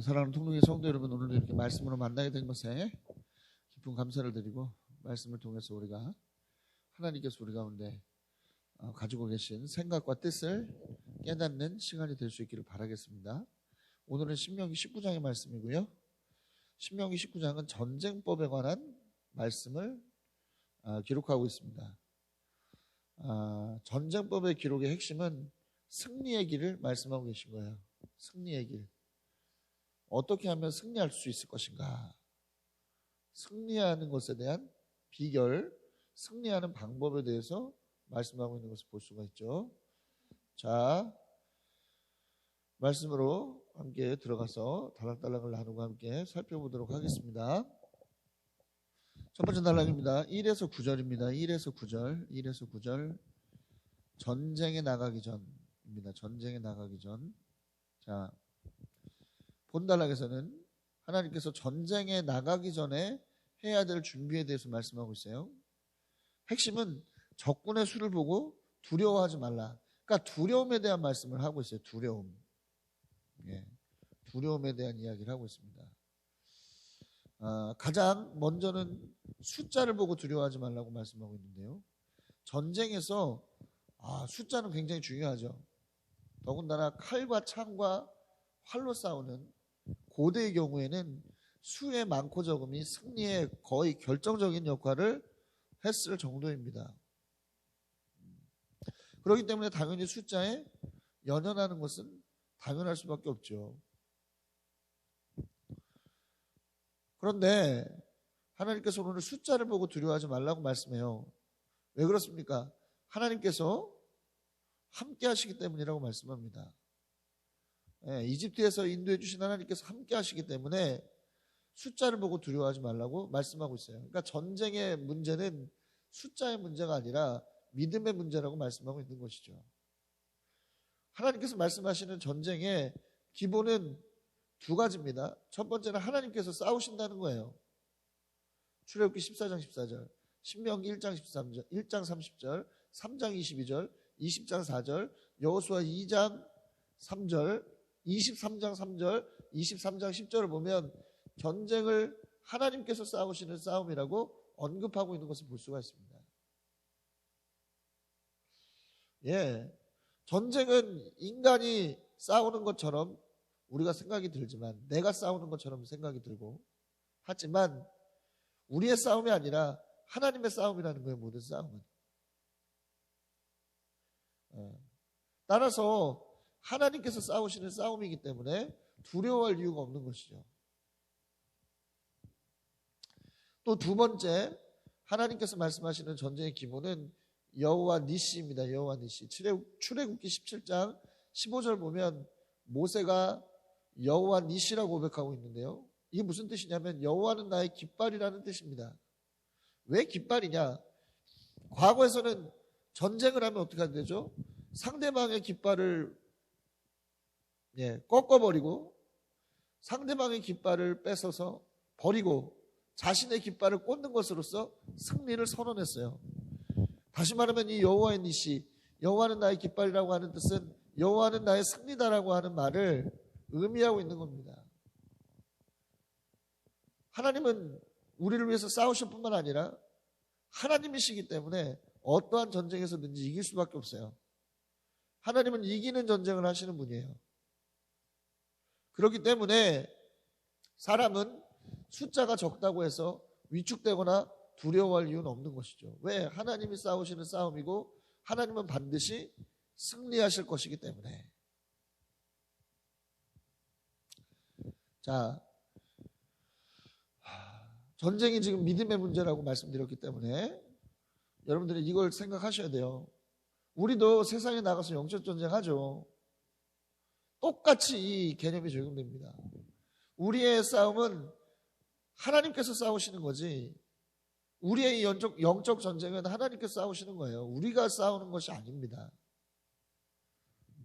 사랑하는 통독의 성도 여러분, 오늘 이렇게 말씀으로 만나게 된 것에 깊은 감사를 드리고, 말씀을 통해서 우리가 하나님께서 우리 가운데 가지고 계신 생각과 뜻을 깨닫는 시간이 될 수 있기를 바라겠습니다. 오늘은 신명기 19장의 말씀이고요. 신명기 19장은 전쟁법에 관한 말씀을 기록하고 있습니다. 전쟁법의 기록의 핵심은 승리의 길을 말씀하고 계신 거예요. 승리의 길. 어떻게 하면 승리할 수 있을 것인가? 승리하는 것에 대한 비결, 승리하는 방법에 대해서 말씀하고 있는 것을 볼 수가 있죠. 자, 말씀으로 함께 들어가서 단락단락을 나누고 함께 살펴보도록 하겠습니다. 첫 번째 단락입니다. 1에서 9절입니다. 1에서 9절, 1에서 9절. 전쟁에 나가기 전입니다. 전쟁에 나가기 전. 자, 본 단락에서는 하나님께서 전쟁에 나가기 전에 해야 될 준비에 대해서 말씀하고 있어요. 핵심은 적군의 수를 보고 두려워하지 말라. 그러니까 두려움에 대한 말씀을 하고 있어요. 두려움. 두려움에 대한 이야기를 하고 있습니다. 가장 먼저는 숫자를 보고 두려워하지 말라고 말씀하고 있는데요. 전쟁에서 숫자는 굉장히 중요하죠. 더군다나 칼과 창과 활로 싸우는 고대의 경우에는 수의 많고 적음이 승리에 거의 결정적인 역할을 했을 정도입니다. 그렇기 때문에 당연히 숫자에 연연하는 것은 당연할 수밖에 없죠. 그런데 하나님께서 오늘 숫자를 보고 두려워하지 말라고 말씀해요. 왜 그렇습니까? 하나님께서 함께 하시기 때문이라고 말씀합니다. 이집트에서 인도해 주신 하나님께서 함께 하시기 때문에 숫자를 보고 두려워하지 말라고 말씀하고 있어요. 그러니까 전쟁의 문제는 숫자의 문제가 아니라 믿음의 문제라고 말씀하고 있는 것이죠. 하나님께서 말씀하시는 전쟁의 기본은 두 가지입니다. 첫 번째는 하나님께서 싸우신다는 거예요. 출애굽기 14장 14절, 신명기 1장 13절, 1장 30절, 3장 22절, 20장 4절, 여호수아 2장 3절, 23장 3절, 23장 10절을 보면 전쟁을 하나님께서 싸우시는 싸움이라고 언급하고 있는 것을 볼 수가 있습니다. 전쟁은 인간이 싸우는 것처럼 우리가 생각이 들지만, 내가 싸우는 것처럼 생각이 들고, 하지만 우리의 싸움이 아니라 하나님의 싸움이라는 거예요. 모든 싸움은. 따라서 하나님께서 싸우시는 싸움이기 때문에 두려워할 이유가 없는 것이죠. 또 두 번째, 하나님께서 말씀하시는 전쟁의 기본은 여호와 니시입니다. 여호와 니시. 출애굽기 17장 15절 보면 모세가 여호와 니시라고 고백하고 있는데요. 이게 무슨 뜻이냐면 여호와는 나의 깃발이라는 뜻입니다. 왜 깃발이냐? 과거에서는 전쟁을 하면 어떻게 하면 되죠? 상대방의 깃발을 꺾어버리고 상대방의 깃발을 뺏어서 버리고 자신의 깃발을 꽂는 것으로서 승리를 선언했어요. 다시 말하면 이 여호와의 니시, 여호와는 나의 깃발이라고 하는 뜻은 여호와는 나의 승리다라고 하는 말을 의미하고 있는 겁니다. 하나님은 우리를 위해서 싸우실 뿐만 아니라 하나님이시기 때문에 어떠한 전쟁에서든지 이길 수밖에 없어요. 하나님은 이기는 전쟁을 하시는 분이에요. 그렇기 때문에 사람은 숫자가 적다고 해서 위축되거나 두려워할 이유는 없는 것이죠. 왜? 하나님이 싸우시는 싸움이고 하나님은 반드시 승리하실 것이기 때문에. 자, 전쟁이 지금 믿음의 문제라고 말씀드렸기 때문에 여러분들이 이걸 생각하셔야 돼요. 우리도 세상에 나가서 영적 전쟁하죠. 똑같이 이 개념이 적용됩니다. 우리의 싸움은 하나님께서 싸우시는 거지, 우리의 영적 전쟁은 하나님께서 싸우시는 거예요. 우리가 싸우는 것이 아닙니다.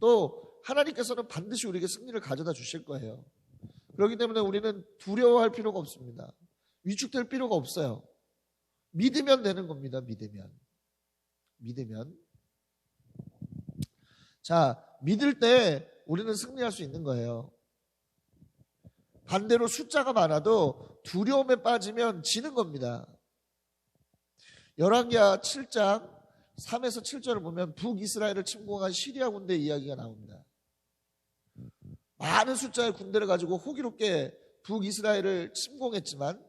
또 하나님께서는 반드시 우리에게 승리를 가져다 주실 거예요. 그렇기 때문에 우리는 두려워할 필요가 없습니다. 위축될 필요가 없어요. 믿으면 되는 겁니다. 믿으면. 자, 믿을 때 우리는 승리할 수 있는 거예요. 반대로 숫자가 많아도 두려움에 빠지면 지는 겁니다. 열왕기하 7장 3에서 7절을 보면 북이스라엘을 침공한 시리아 군대 이야기가 나옵니다. 많은 숫자의 군대를 가지고 호기롭게 북이스라엘을 침공했지만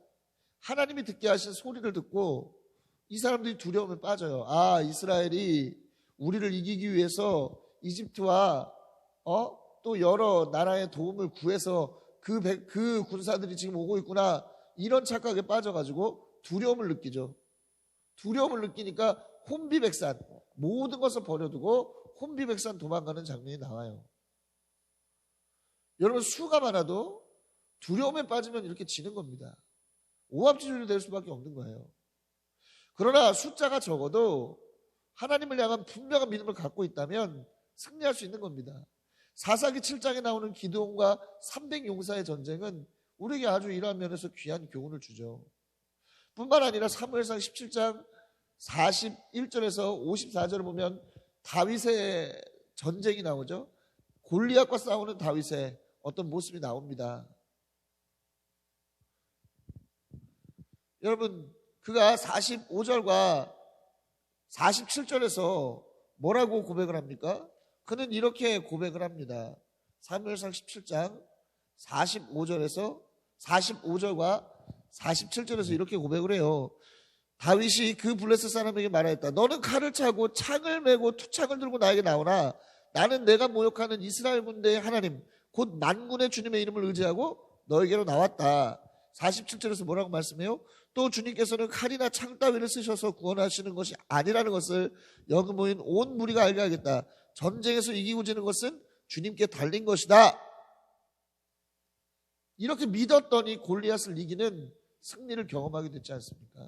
하나님이 듣게 하신 소리를 듣고 이 사람들이 두려움에 빠져요. 아, 이스라엘이 우리를 이기기 위해서 이집트와 또 여러 나라의 도움을 구해서 그 군사들이 지금 오고 있구나, 이런 착각에 빠져가지고 두려움을 느끼죠. 두려움을 느끼니까 혼비백산, 모든 것을 버려두고 혼비백산 도망가는 장면이 나와요. 여러분, 수가 많아도 두려움에 빠지면 이렇게 지는 겁니다. 오합지졸이 될 수밖에 없는 거예요. 그러나 숫자가 적어도 하나님을 향한 분명한 믿음을 갖고 있다면 승리할 수 있는 겁니다. 사사기 7장에 나오는 기드온과 300용사의 전쟁은 우리에게 아주 이러한 면에서 귀한 교훈을 주죠. 뿐만 아니라 사무엘상 17장 41절에서 54절을 보면 다윗의 전쟁이 나오죠. 골리앗과 싸우는 다윗의 어떤 모습이 나옵니다. 여러분, 그가 45절과 47절에서 뭐라고 고백을 합니까? 그는 이렇게 고백을 합니다. 사무엘상 17장 45절과 47절에서 이렇게 고백을 해요. 다윗이 그 블레셋 사람에게 말하였다. 너는 칼을 차고 창을 메고 투창을 들고 나에게 나오나 나는 내가 모욕하는 이스라엘 군대의 하나님 곧 만군의 주님의 이름을 의지하고 너에게로 나왔다. 47절에서 뭐라고 말씀해요? 또 주님께서는 칼이나 창 따위를 쓰셔서 구원하시는 것이 아니라는 것을 여기 모인 온 무리가 알게 하겠다. 전쟁에서 이기고 지는 것은 주님께 달린 것이다. 이렇게 믿었더니 골리앗을 이기는 승리를 경험하게 됐지 않습니까?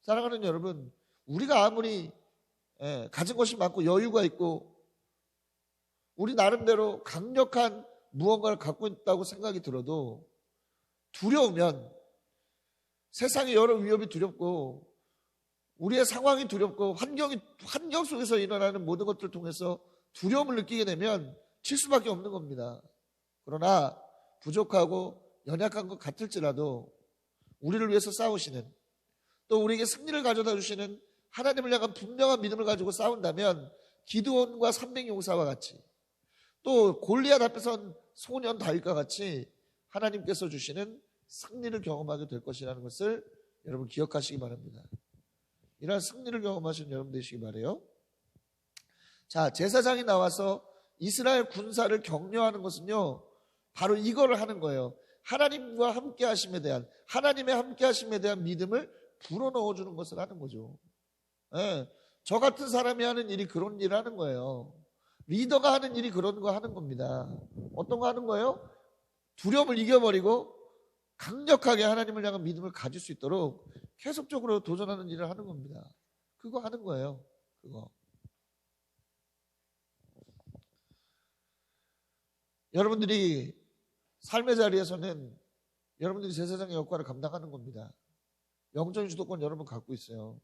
사랑하는 여러분, 우리가 아무리 가진 것이 많고 여유가 있고 우리 나름대로 강력한 무언가를 갖고 있다고 생각이 들어도 두려우면, 세상의 여러 위협이 두렵고 우리의 상황이 두렵고 환경 속에서 일어나는 모든 것들을 통해서 두려움을 느끼게 되면 칠 수밖에 없는 겁니다. 그러나 부족하고 연약한 것 같을지라도 우리를 위해서 싸우시는, 또 우리에게 승리를 가져다 주시는 하나님을 향한 분명한 믿음을 가지고 싸운다면 기드온과 300용사와 같이, 또 골리앗 앞에 선 소년 다윗과 같이 하나님께서 주시는 승리를 경험하게 될 것이라는 것을 여러분 기억하시기 바랍니다. 이러한 승리를 경험하신 여러분 되시기 바라요. 자, 제사장이 나와서 이스라엘 군사를 격려하는 것은요, 바로 이거를 하는 거예요. 하나님과 함께 하심에 대한, 하나님의 함께 하심에 대한 믿음을 불어넣어 주는 것을 하는 거죠. 저 같은 사람이 하는 일이 그런 일을 하는 거예요. 리더가 하는 일이 그런 거 하는 겁니다. 어떤 거 하는 거예요? 두려움을 이겨버리고 강력하게 하나님을 향한 믿음을 가질 수 있도록 계속적으로 도전하는 일을 하는 겁니다. 그거 하는 거예요. 그거. 여러분들이 삶의 자리에서는 여러분들이 제사장의 역할을 감당하는 겁니다. 영적인 주도권 여러분 갖고 있어요.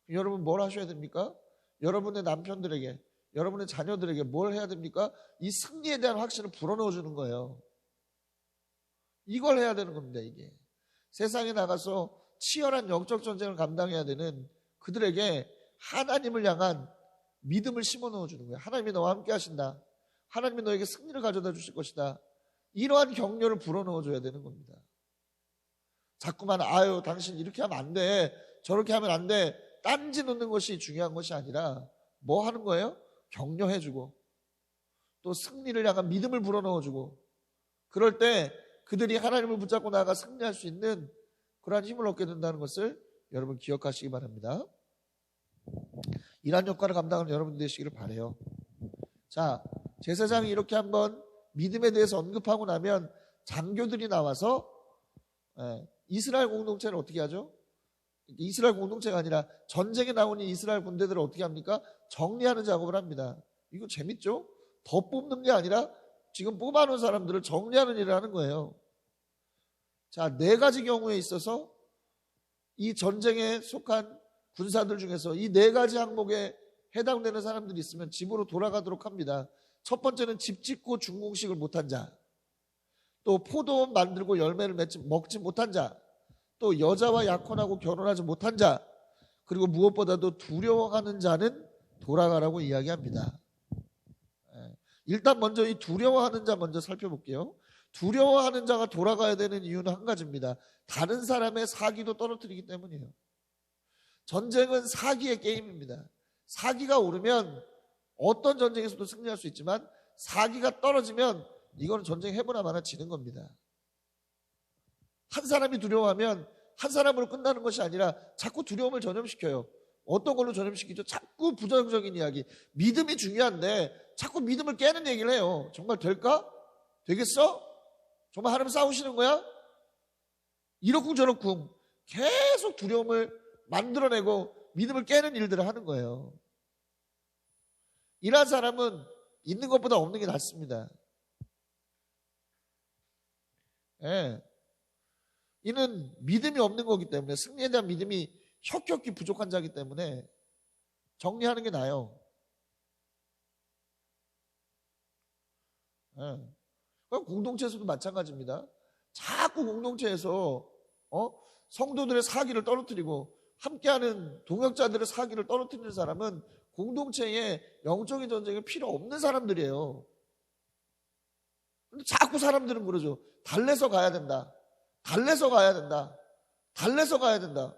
여러분 뭘 하셔야 됩니까? 여러분의 남편들에게, 여러분의 자녀들에게 뭘 해야 됩니까? 이 승리에 대한 확신을 불어넣어 주는 거예요. 이걸 해야 되는 겁니다. 이게 세상에 나가서 치열한 영적 전쟁을 감당해야 되는 그들에게 하나님을 향한 믿음을 심어 넣어 주는 거예요. 하나님이 너와 함께 하신다. 하나님이 너에게 승리를 가져다 주실 것이다. 이러한 격려를 불어넣어 줘야 되는 겁니다. 자꾸만 아유 당신 이렇게 하면 안 돼, 저렇게 하면 안 돼, 딴지 놓는 것이 중요한 것이 아니라 뭐 하는 거예요? 격려해 주고 또 승리를 향한 믿음을 불어넣어 주고, 그럴 때 그들이 하나님을 붙잡고 나아가 승리할 수 있는 그러한 힘을 얻게 된다는 것을 여러분 기억하시기 바랍니다. 이러한 역할을 감당하는 여러분 되시기를 바라요. 자, 제사장이 이렇게 한번 믿음에 대해서 언급하고 나면 장교들이 나와서 이스라엘 공동체를 어떻게 하죠? 이스라엘 공동체가 아니라 전쟁에 나오는 이스라엘 군대들을 어떻게 합니까? 정리하는 작업을 합니다. 이거 재밌죠? 더 뽑는 게 아니라 지금 뽑아놓은 사람들을 정리하는 일을 하는 거예요. 자, 4가지 경우에 있어서 이 전쟁에 속한 군사들 중에서 이 4가지 항목에 해당되는 사람들이 있으면 집으로 돌아가도록 합니다. 첫 번째는 집 짓고 준공식을 못한 자, 또 포도원 만들고 열매를 먹지 못한 자, 또 여자와 약혼하고 결혼하지 못한 자, 그리고 무엇보다도 두려워하는 자는 돌아가라고 이야기합니다. 일단 먼저 이 두려워하는 자 먼저 살펴볼게요. 두려워하는 자가 돌아가야 되는 이유는 한 가지입니다. 다른 사람의 사기도 떨어뜨리기 때문이에요. 전쟁은 사기의 게임입니다. 사기가 오르면 어떤 전쟁에서도 승리할 수 있지만 사기가 떨어지면 이거는 전쟁 해보나 마나 지는 겁니다. 한 사람이 두려워하면 한 사람으로 끝나는 것이 아니라 자꾸 두려움을 전염시켜요. 어떤 걸로 전염시키죠? 자꾸 부정적인 이야기. 믿음이 중요한데 자꾸 믿음을 깨는 얘기를 해요. 정말 될까? 되겠어? 정말 하나님 싸우시는 거야? 이렇쿵 저렇쿵 계속 두려움을 만들어내고 믿음을 깨는 일들을 하는 거예요. 이런 사람은 있는 것보다 없는 게 낫습니다. 예. 이는 믿음이 없는 거기 때문에, 승리에 대한 믿음이 혁혁히 부족한 자이기 때문에 정리하는 게 나아요. 예. 공동체에서도 마찬가지입니다. 자꾸 공동체에서 성도들의 사기를 떨어뜨리고 함께하는 동역자들의 사기를 떨어뜨리는 사람은 공동체에 영적인 전쟁이 필요 없는 사람들이에요. 근데 자꾸 사람들은 그러죠. 달래서 가야 된다. 달래서 가야 된다. 달래서 가야 된다.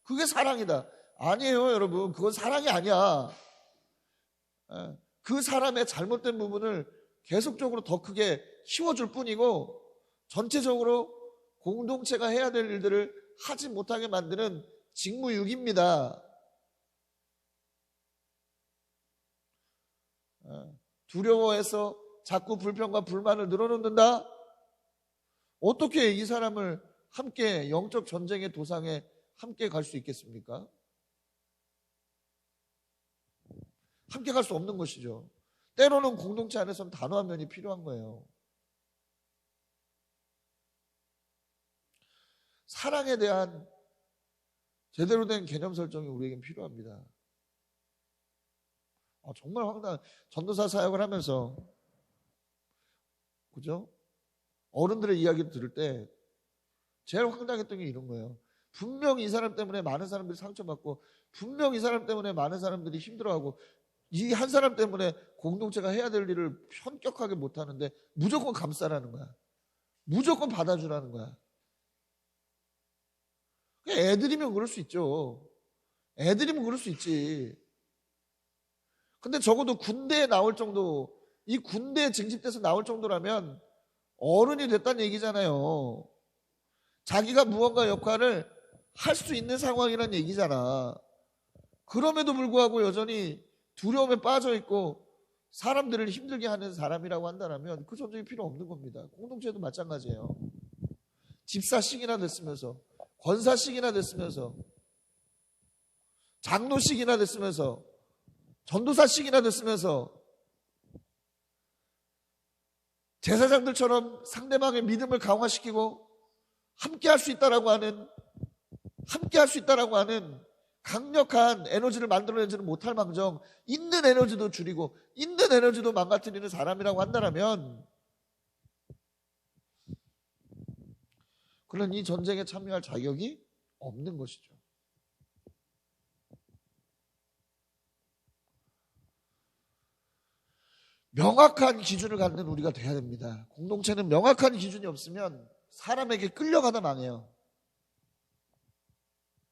그게 사랑이다. 아니에요, 여러분. 그건 사랑이 아니야. 그 사람의 잘못된 부분을 계속적으로 더 크게 키워줄 뿐이고, 전체적으로 공동체가 해야 될 일들을 하지 못하게 만드는 직무유기입니다. 두려워해서 자꾸 불평과 불만을 늘어놓는다? 어떻게 이 사람을 함께 영적 전쟁의 도상에 함께 갈 수 있겠습니까? 함께 갈 수 없는 것이죠. 때로는 공동체 안에서는 단호한 면이 필요한 거예요. 사랑에 대한 제대로 된 개념 설정이 우리에겐 필요합니다. 정말 황당한 전도사 사역을 하면서, 그죠? 어른들의 이야기를 들을 때 제일 황당했던 게 이런 거예요. 분명히 이 사람 때문에 많은 사람들이 상처받고, 분명히 이 사람 때문에 많은 사람들이 힘들어하고, 이 한 사람 때문에 공동체가 해야 될 일을 현격하게 못하는데 무조건 감싸라는 거야. 무조건 받아주라는 거야. 애들이면 그럴 수 있죠. 애들이면 그럴 수 있지. 근데 적어도 군대에 나올 정도, 이 군대에 징집돼서 나올 정도라면 어른이 됐다는 얘기잖아요. 자기가 무언가 역할을 할 수 있는 상황이란 얘기잖아. 그럼에도 불구하고 여전히 두려움에 빠져 있고 사람들을 힘들게 하는 사람이라고 한다면 그 전쟁이 필요 없는 겁니다. 공동체도 마찬가지예요. 집사식이나 됐으면서, 권사식이나 됐으면서, 장로식이나 됐으면서, 전도사식이나 됐으면서 제사장들처럼 상대방의 믿음을 강화시키고 함께 할 수 있다라고 하는 강력한 에너지를 만들어내지는 못할 망정 있는 에너지도 줄이고 있는 에너지도 망가뜨리는 사람이라고 한다면 그는 이 전쟁에 참여할 자격이 없는 것이죠. 명확한 기준을 갖는 우리가 돼야 됩니다. 공동체는 명확한 기준이 없으면 사람에게 끌려가다 망해요.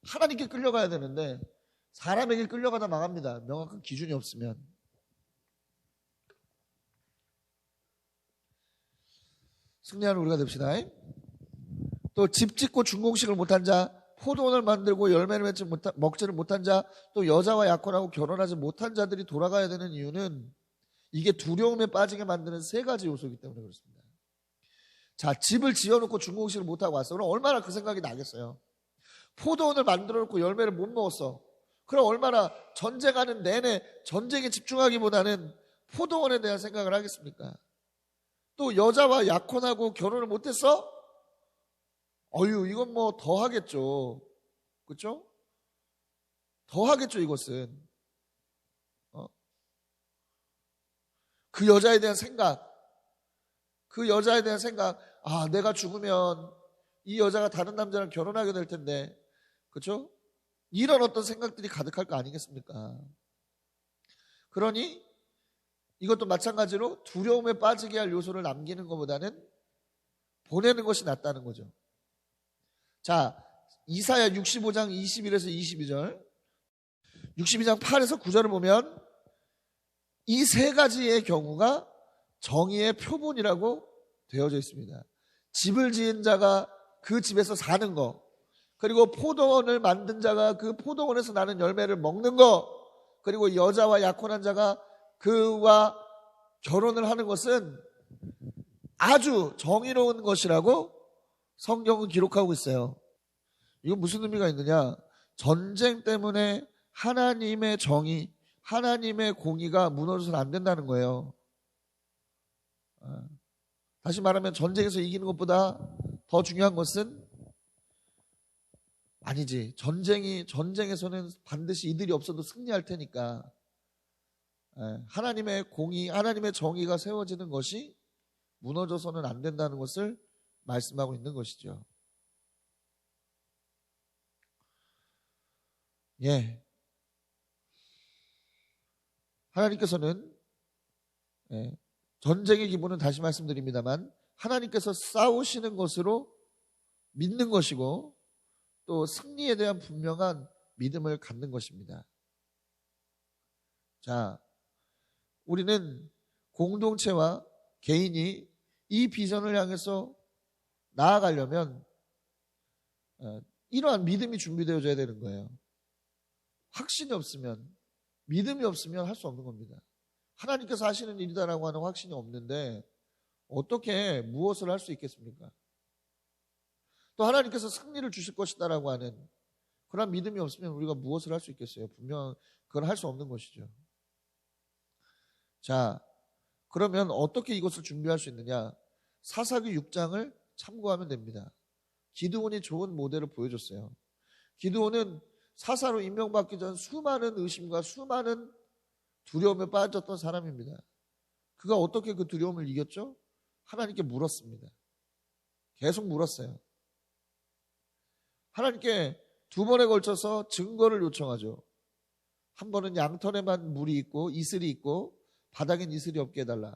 하나님께 끌려가야 되는데 사람에게 끌려가다 망합니다. 명확한 기준이 없으면. 승리하는 우리가 됩시다. 또 집 짓고 준공식을 못한 자, 포도원을 만들고 열매를 먹지를 못한 자, 또 여자와 약혼하고 결혼하지 못한 자들이 돌아가야 되는 이유는 이게 두려움에 빠지게 만드는 세 가지 요소이기 때문에 그렇습니다. 자, 집을 지어놓고 준공식을 못하고 왔어. 그럼 얼마나 그 생각이 나겠어요? 포도원을 만들어놓고 열매를 못 먹었어. 그럼 얼마나 전쟁하는 내내 전쟁에 집중하기보다는 포도원에 대한 생각을 하겠습니까? 또 여자와 약혼하고 결혼을 못했어? 이건 뭐 더 하겠죠. 그렇죠? 더 하겠죠, 이것은. 그 여자에 대한 생각, 아, 내가 죽으면 이 여자가 다른 남자랑 결혼하게 될 텐데, 그렇죠? 이런 어떤 생각들이 가득할 거 아니겠습니까? 그러니 이것도 마찬가지로 두려움에 빠지게 할 요소를 남기는 것보다는 보내는 것이 낫다는 거죠. 자, 이사야 65장 21에서 22절, 62장 8에서 9절을 보면 이 세 가지의 경우가 정의의 표본이라고 되어져 있습니다. 집을 지은 자가 그 집에서 사는 거, 그리고 포도원을 만든 자가 그 포도원에서 나는 열매를 먹는 거, 그리고 여자와 약혼한 자가 그와 결혼을 하는 것은 아주 정의로운 것이라고 성경은 기록하고 있어요. 이건 무슨 의미가 있느냐? 전쟁 때문에 하나님의 정의, 하나님의 공의가 무너져서는 안 된다는 거예요. 다시 말하면 전쟁에서 이기는 것보다 더 중요한 것은 아니지. 전쟁에서는 반드시 이들이 없어도 승리할 테니까 하나님의 공의, 하나님의 정의가 세워지는 것이 무너져서는 안 된다는 것을 말씀하고 있는 것이죠. 예. 하나님께서는 전쟁의 기본은 다시 말씀드립니다만 하나님께서 싸우시는 것으로 믿는 것이고 또 승리에 대한 분명한 믿음을 갖는 것입니다. 자, 우리는 공동체와 개인이 이 비전을 향해서 나아가려면 이러한 믿음이 준비되어져야 되는 거예요. 확신이 없으면, 믿음이 없으면 할 수 없는 겁니다. 하나님께서 하시는 일이다라고 하는 확신이 없는데 어떻게 무엇을 할 수 있겠습니까? 또 하나님께서 승리를 주실 것이다라고 하는 그런 믿음이 없으면 우리가 무엇을 할 수 있겠어요? 분명 그건 할 수 없는 것이죠. 자, 그러면 어떻게 이것을 준비할 수 있느냐? 사사기 6장을 참고하면 됩니다. 기드온이 좋은 모델을 보여줬어요. 기드온은 사사로 임명받기 전 수많은 의심과 수많은 두려움에 빠졌던 사람입니다. 그가 어떻게 그 두려움을 이겼죠? 하나님께 물었습니다. 계속 물었어요. 하나님께 두 번에 걸쳐서 증거를 요청하죠. 한 번은 양털에만 물이 있고 이슬이 있고 바닥엔 이슬이 없게 해달라.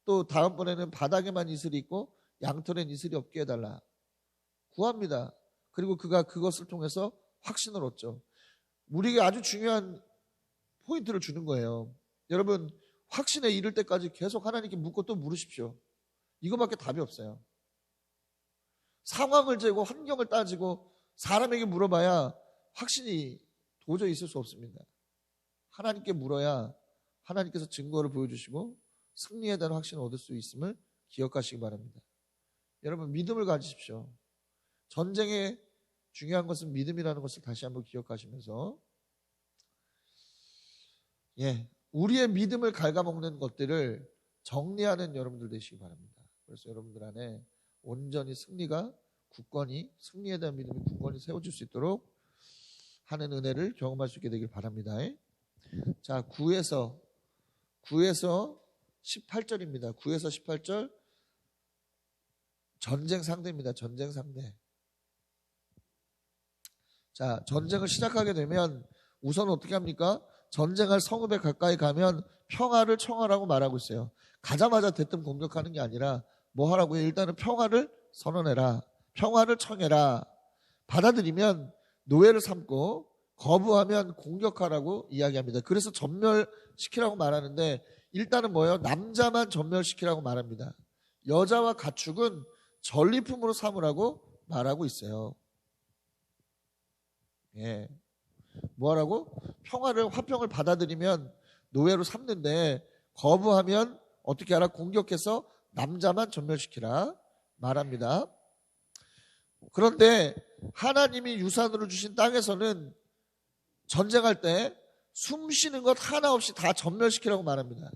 또 다음번에는 바닥에만 이슬이 있고 양털엔 이슬이 없게 해달라. 구합니다. 그리고 그가 그것을 통해서 확신을 얻죠. 우리에게 아주 중요한 포인트를 주는 거예요. 여러분, 확신에 이를 때까지 계속 하나님께 묻고 또 물으십시오. 이거밖에 답이 없어요. 상황을 재고 환경을 따지고 사람에게 물어봐야 확신이 도저히 있을 수 없습니다. 하나님께 물어야 하나님께서 증거를 보여주시고 승리에 대한 확신을 얻을 수 있음을 기억하시기 바랍니다. 여러분, 믿음을 가지십시오. 전쟁에 중요한 것은 믿음이라는 것을 다시 한번 기억하시면서 우리의 믿음을 갉아먹는 것들을 정리하는 여러분들 되시기 바랍니다. 그래서 여러분들 안에 온전히 승리가 굳건히, 승리에 대한 믿음이 굳건히 세워질 수 있도록 하는 은혜를 경험할 수 있게 되길 바랍니다. 자, 9에서 18절입니다. 9에서 18절 전쟁 상대입니다. 전쟁 상대. 자, 전쟁을 시작하게 되면 우선 어떻게 합니까? 전쟁할 성읍에 가까이 가면 평화를 청하라고 말하고 있어요. 가자마자 대뜸 공격하는 게 아니라 뭐 하라고요? 일단은 평화를 선언해라. 평화를 청해라. 받아들이면 노예를 삼고 거부하면 공격하라고 이야기합니다. 그래서 전멸시키라고 말하는데 일단은 뭐예요? 남자만 전멸시키라고 말합니다. 여자와 가축은 전리품으로 삼으라고 말하고 있어요. 뭐하라고? 화평을 받아들이면 노예로 삼는데 거부하면 어떻게 하라? 공격해서 남자만 전멸시키라 말합니다. 그런데 하나님이 유산으로 주신 땅에서는 전쟁할 때 숨쉬는 것 하나 없이 다 전멸시키라고 말합니다.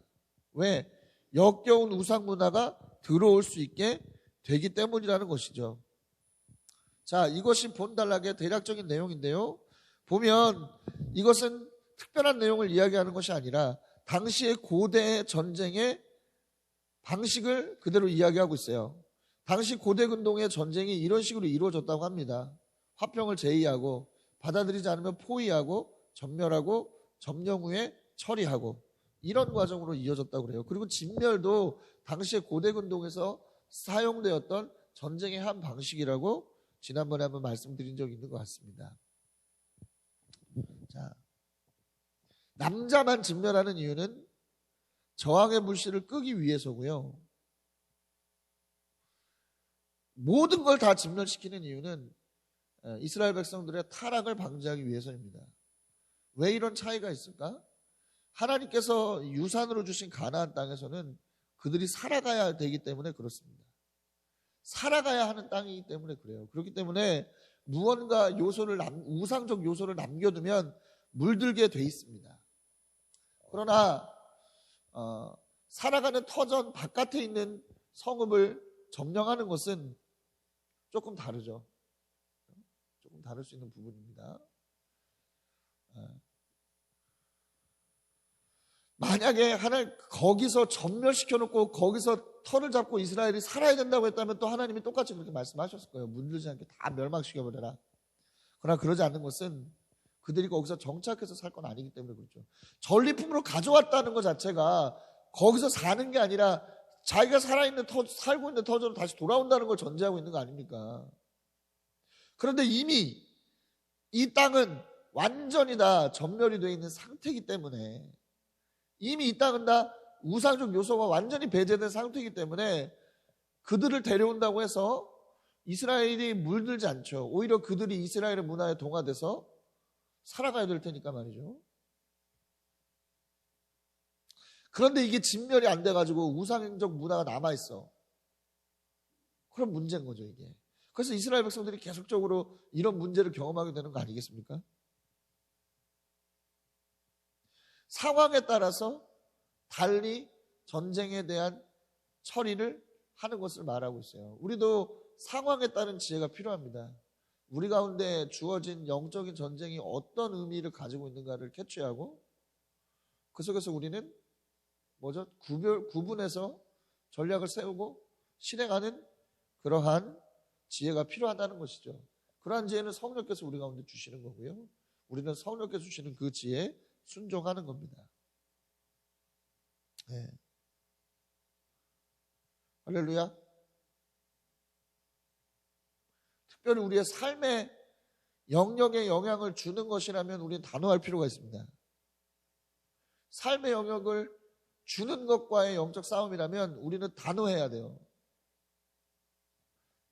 왜? 역겨운 우상 문화가 들어올 수 있게 되기 때문이라는 것이죠. 자, 이것이 본단락의 대략적인 내용인데요. 보면 이것은 특별한 내용을 이야기하는 것이 아니라 당시의 고대 전쟁의 방식을 그대로 이야기하고 있어요. 당시 고대 근동의 전쟁이 이런 식으로 이루어졌다고 합니다. 화평을 제의하고 받아들이지 않으면 포위하고 전멸하고 점령 후에 처리하고 이런 과정으로 이어졌다고 그래요. 그리고 진멸도 당시의 고대 근동에서 사용되었던 전쟁의 한 방식이라고 지난번에 한번 말씀드린 적이 있는 것 같습니다. 자, 남자만 진멸하는 이유는 저항의 불씨를 끄기 위해서고요. 모든 걸 다 진멸시키는 이유는 이스라엘 백성들의 타락을 방지하기 위해서입니다. 왜 이런 차이가 있을까? 하나님께서 유산으로 주신 가나안 땅에서는 그들이 살아가야 되기 때문에 그렇습니다. 살아가야 하는 땅이기 때문에 그래요. 그렇기 때문에 무언가 우상적 요소를 남겨두면 물들게 돼 있습니다. 그러나 살아가는 터전 바깥에 있는 성읍을 점령하는 것은 조금 다르죠. 조금 다를 수 있는 부분입니다. 만약에 하나님 거기서 전멸시켜 놓고 거기서 터를 잡고 이스라엘이 살아야 된다고 했다면 또 하나님이 똑같이 그렇게 말씀하셨을 거예요. 물들지 않게 다 멸망시켜버려라. 그러나 그러지 않는 것은 그들이 거기서 정착해서 살 건 아니기 때문에 그렇죠. 전리품으로 가져왔다는 것 자체가 거기서 사는 게 아니라 자기가 살고 있는 터전으로 다시 돌아온다는 걸 전제하고 있는 거 아닙니까? 그런데 이미 이 땅은 완전히 다 전멸이 되어 있는 상태이기 때문에 이미 이 땅은 다 우상적 요소가 완전히 배제된 상태이기 때문에 그들을 데려온다고 해서 이스라엘이 물들지 않죠. 오히려 그들이 이스라엘의 문화에 동화돼서 살아가야 될 테니까 말이죠. 그런데 이게 진멸이 안 돼가지고 우상적 문화가 남아있어. 그럼 문제인 거죠, 이게. 그래서 이스라엘 백성들이 계속적으로 이런 문제를 경험하게 되는 거 아니겠습니까? 상황에 따라서 달리 전쟁에 대한 처리를 하는 것을 말하고 있어요. 우리도 상황에 따른 지혜가 필요합니다. 우리 가운데 주어진 영적인 전쟁이 어떤 의미를 가지고 있는가를 캐치하고 그 속에서 우리는 구분해서 전략을 세우고 실행하는 그러한 지혜가 필요하다는 것이죠. 그러한 지혜는 성령께서 우리 가운데 주시는 거고요. 우리는 성령께서 주시는 그 지혜에 순종하는 겁니다. 네. 할렐루야. 특별히 우리의 삶의 영역에 영향을 주는 것이라면 우리는 단호할 필요가 있습니다. 삶의 영역을 주는 것과의 영적 싸움이라면 우리는 단호해야 돼요.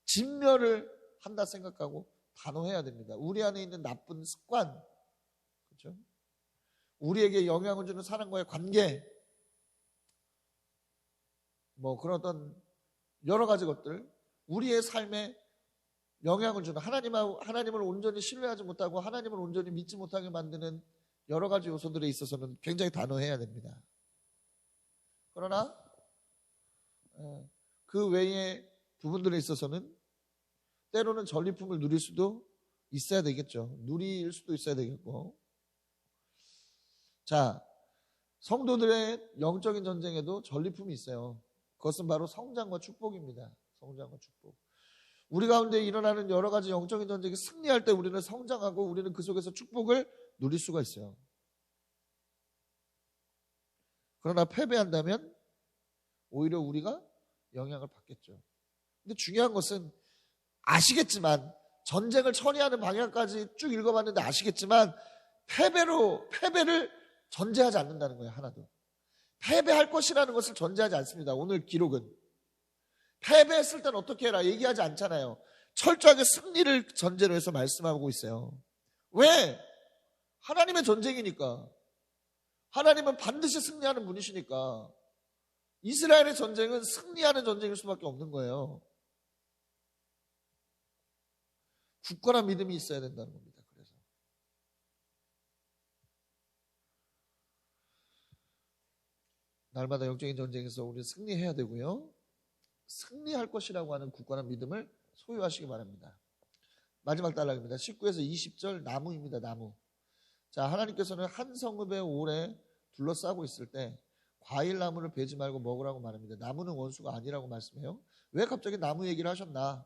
진멸을 한다 생각하고 단호해야 됩니다. 우리 안에 있는 나쁜 습관, 그렇죠? 우리에게 영향을 주는 사람과의 관계, 그런 어떤 여러 가지 것들, 우리의 삶에 영향을 주는 하나님을 온전히 신뢰하지 못하고 하나님을 온전히 믿지 못하게 만드는 여러 가지 요소들에 있어서는 굉장히 단호해야 됩니다. 그러나 그 외의 부분들에 있어서는 때로는 전리품을 누릴 수도 있어야 되겠죠. 누릴 수도 있어야 되겠고. 자, 성도들의 영적인 전쟁에도 전리품이 있어요. 그것은 바로 성장과 축복입니다. 성장과 축복. 우리 가운데 일어나는 여러 가지 영적인 전쟁이 승리할 때 우리는 성장하고 우리는 그 속에서 축복을 누릴 수가 있어요. 그러나 패배한다면 오히려 우리가 영향을 받겠죠. 근데 중요한 것은 아시겠지만 전쟁을 처리하는 방향까지 쭉 읽어봤는데 아시겠지만 패배를 전제하지 않는다는 거예요. 하나도. 패배할 것이라는 것을 전제하지 않습니다. 오늘 기록은. 패배했을 땐 어떻게 해라 얘기하지 않잖아요. 철저하게 승리를 전제로 해서 말씀하고 있어요. 왜? 하나님의 전쟁이니까. 하나님은 반드시 승리하는 분이시니까. 이스라엘의 전쟁은 승리하는 전쟁일 수밖에 없는 거예요. 굳건한 믿음이 있어야 된다는 겁니다. 그래서 날마다 영적인 전쟁에서 우리는 승리해야 되고요. 승리할 것이라고 하는 굳건한 믿음을 소유하시기 바랍니다. 마지막 단락입니다. 19에서 20절 나무입니다. 나무. 자, 하나님께서는 한 성읍의 오래 둘러싸고 있을 때 과일 나무를 베지 말고 먹으라고 말합니다. 나무는 원수가 아니라고 말씀해요. 왜 갑자기 나무 얘기를 하셨나?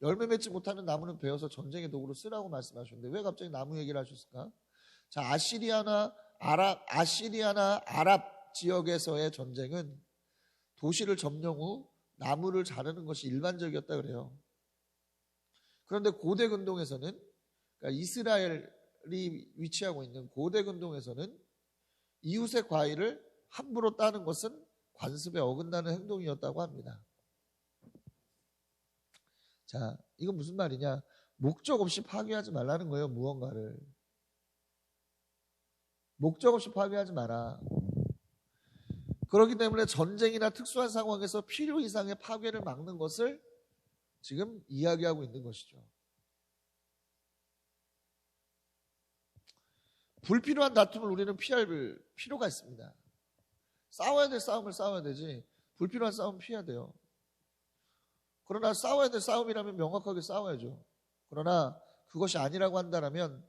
열매 맺지 못하는 나무는 베어서 전쟁의 도구로 쓰라고 말씀하셨는데 왜 갑자기 나무 얘기를 하셨을까? 자, 아시리아나 아랍 지역에서의 전쟁은 도시를 점령 후 나무를 자르는 것이 일반적이었다 그래요. 그런데 고대 근동에서는, 그러니까 이스라엘이 위치하고 있는 고대 근동에서는 이웃의 과일을 함부로 따는 것은 관습에 어긋나는 행동이었다고 합니다. 자, 이건 무슨 말이냐? 목적 없이 파괴하지 말라는 거예요. 무언가를 목적 없이 파괴하지 마라. 그렇기 때문에 전쟁이나 특수한 상황에서 필요 이상의 파괴를 막는 것을 지금 이야기하고 있는 것이죠. 불필요한 다툼을 우리는 피할 필요가 있습니다. 싸워야 될 싸움을 싸워야 되지 불필요한 싸움 피해야 돼요. 그러나 싸워야 될 싸움이라면 명확하게 싸워야죠. 그러나 그것이 아니라고 한다면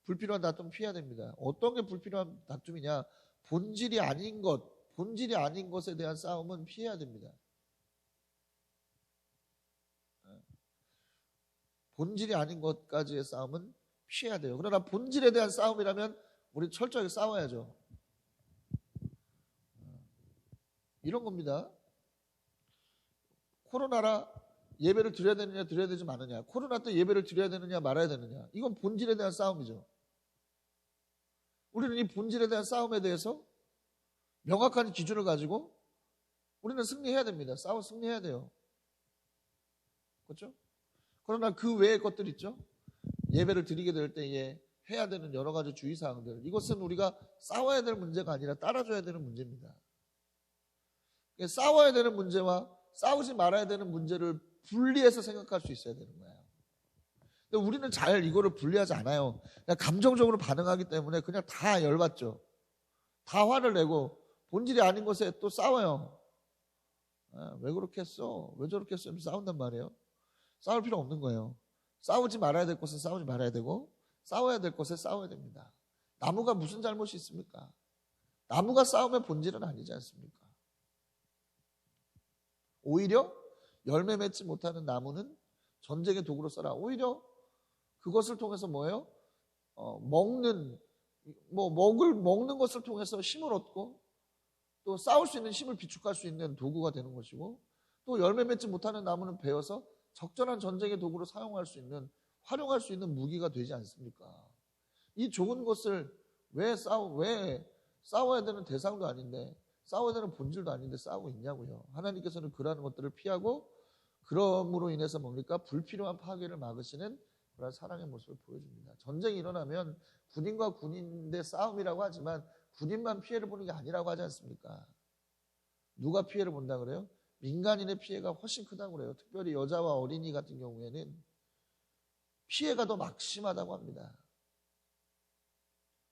불필요한 다툼 피해야 됩니다. 어떤 게 불필요한 다툼이냐? 본질이 아닌 것에 대한 싸움은 피해야 됩니다. 본질이 아닌 것까지의 싸움은 피해야 돼요. 그러나 본질에 대한 싸움이라면 우리 철저하게 싸워야죠. 이런 겁니다. 코로나라 예배를 드려야 되느냐 드려야 되지 않느냐, 코로나 때 예배를 드려야 되느냐 말아야 되느냐, 이건 본질에 대한 싸움이죠. 우리는 이 본질에 대한 싸움에 대해서 명확한 기준을 가지고 우리는 승리해야 됩니다. 싸워 승리해야 돼요. 그렇죠? 그러나 그 외의 것들 있죠. 예배를 드리게 될 때에 해야 되는 여러 가지 주의사항들, 이것은 우리가 싸워야 될 문제가 아니라 따라줘야 되는 문제입니다. 싸워야 되는 문제와 싸우지 말아야 되는 문제를 분리해서 생각할 수 있어야 되는 거예요. 근데 우리는 잘 이거를 분리하지 않아요. 그냥 감정적으로 반응하기 때문에 그냥 다 열받죠. 다 화를 내고 본질이 아닌 것에 또 싸워요. 왜 그렇게 했어? 왜 저렇게 했어? 싸운단 말이에요. 싸울 필요 없는 거예요. 싸우지 말아야 될 것은 싸우지 말아야 되고 싸워야 될 것에 싸워야 됩니다. 나무가 무슨 잘못이 있습니까? 나무가 싸움의 본질은 아니지 않습니까? 오히려 열매 맺지 못하는 나무는 전쟁의 도구로 써라. 오히려 그것을 통해서 뭐예요? 먹는 것을 통해서 힘을 얻고 또 싸울 수 있는 힘을 비축할 수 있는 도구가 되는 것이고, 또 열매 맺지 못하는 나무는 베어서 적절한 전쟁의 도구로 활용할 수 있는 무기가 되지 않습니까? 이 좋은 것을 왜 싸워야 되는 대상도 아닌데, 싸워야 되는 본질도 아닌데 싸우고 있냐고요. 하나님께서는 그러한 것들을 피하고 그럼으로 인해서 뭡니까? 불필요한 파괴를 막으시는 그런 사랑의 모습을 보여줍니다. 전쟁이 일어나면 군인과 군인의 싸움이라고 하지만 군인만 피해를 보는 게 아니라고 하지 않습니까? 누가 피해를 본다 그래요? 민간인의 피해가 훨씬 크다고 그래요. 특별히 여자와 어린이 같은 경우에는 피해가 더 막심하다고 합니다.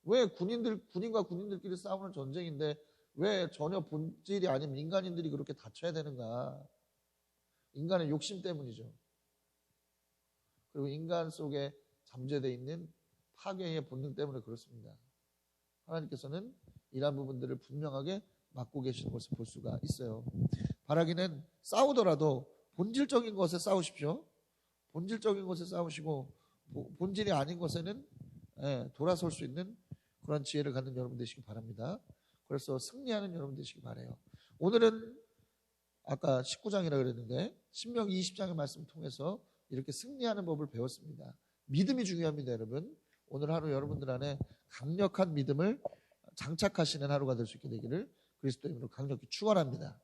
왜 군인과 군인들끼리 싸우는 전쟁인데 왜 전혀 본질이 아닌 민간인들이 그렇게 다쳐야 되는가? 인간의 욕심 때문이죠. 그리고 인간 속에 잠재되어 있는 파괴의 본능 때문에 그렇습니다. 하나님께서는 이러한 부분들을 분명하게 막고 계시는 것을 볼 수가 있어요. 바라기는 싸우더라도 본질적인 것에 싸우십시오. 본질적인 것에 싸우시고 본질이 아닌 것에는 돌아설 수 있는 그런 지혜를 갖는 여러분 되시기 바랍니다. 그래서 승리하는 여러분 되시기 바라요. 오늘은 아까 19장이라 그랬는데 신명기 20장의 말씀을 통해서 이렇게 승리하는 법을 배웠습니다. 믿음이 중요합니다, 여러분. 오늘 하루 여러분들 안에 강력한 믿음을 장착하시는 하루가 될 수 있게 되기를 그리스도의 이름으로 강력히 축원합니다.